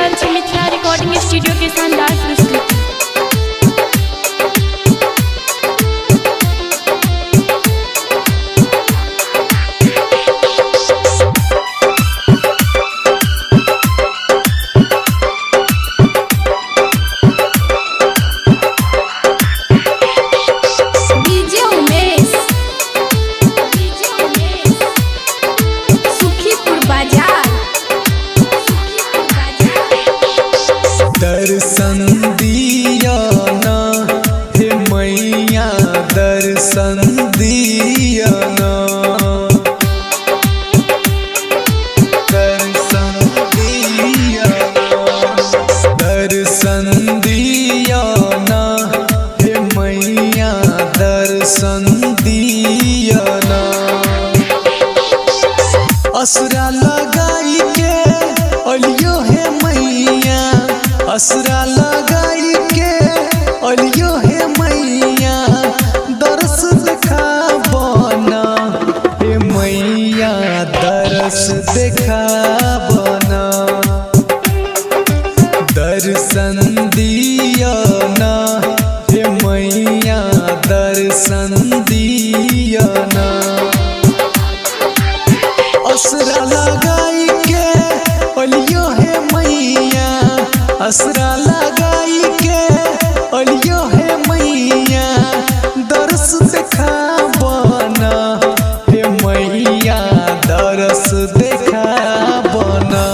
रहल छी Mithila recording studio के शानदार प्रस्तुति। दर्शन दिया ना हे मैया, दर्शन दिया ना, दर्शन दिया ना, दर्शन दिया ना हे मैया, दर्शन दिया ना। असरा लगाई के अलियो हे मैया, असरा लगाई के अलियो हे मैया, दरस देखाबना हे मैया, दरस देखाबना। दर्शन दिया ना हे मैया, दर्शन दिया ना। असरा लगाई के अलियो हे मैया, असरा लगाई के अलियो हे मैया, दरस देखाबना हे मैया, दरस देखाबना।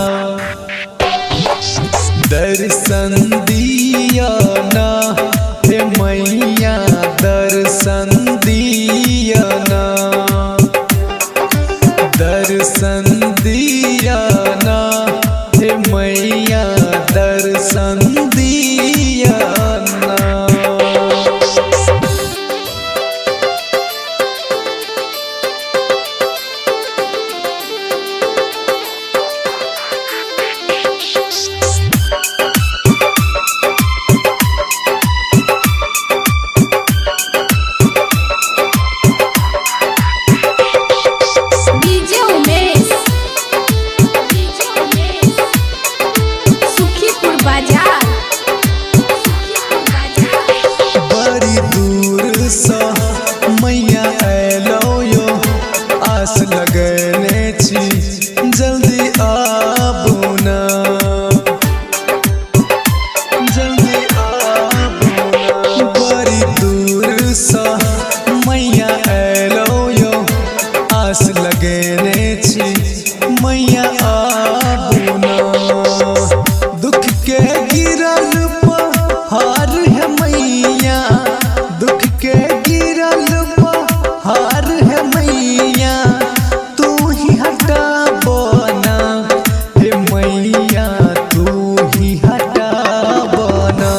दर्शन दिया ना हे मैया, दर्शन दिया ना, दर्शन दिया ना हे मैया, दर्शन दिया ना। बड़ी दूर सा मैया आलो यो, आस लगने छी जल्दी आबू ना, जल्दी आबू ना। बड़ी दूर सा मैया आलो यो, आस लगने छी मैया आबू ना। दुख के गिरल पहाड़ है मैया, दुख के गिरल पहाड़ है मैया, तू ही हटाबना हे मैया, तू ही हटाबना।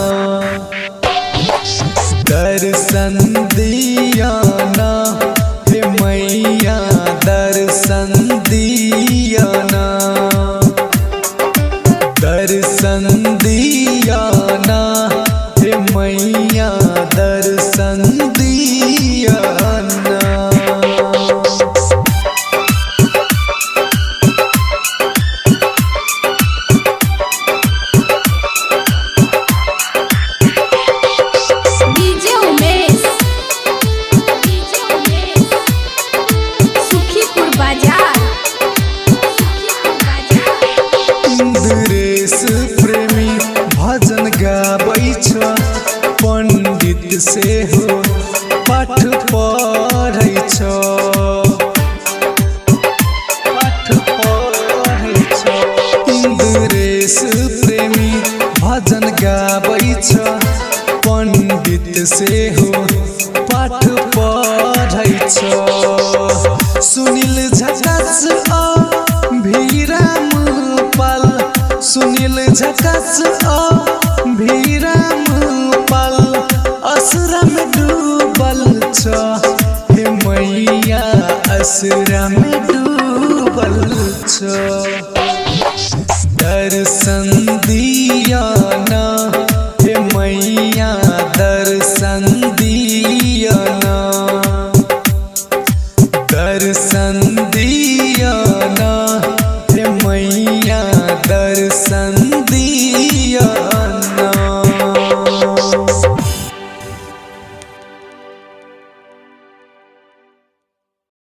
दर्शन दिया ना हे मैया, दर्शन दिया ना, दर्शन दिया ना हे मैया, दर्शन दिया ना। इंद्रेश प्रेमी भजन गाबै छ, पंडित से हो पाठ पढ़ै छ, पाठ पढ़ै छ। इंद्रेश प्रेमी भजन गाबै छ, पंडित से हो पाठ पढ़ै छ। सुनील झकास आ भीराम पाल, सुनील झकास आ भीराम पाल, असरा में डूबल छ हे मैया, असरा में डूबल छ। दर्शन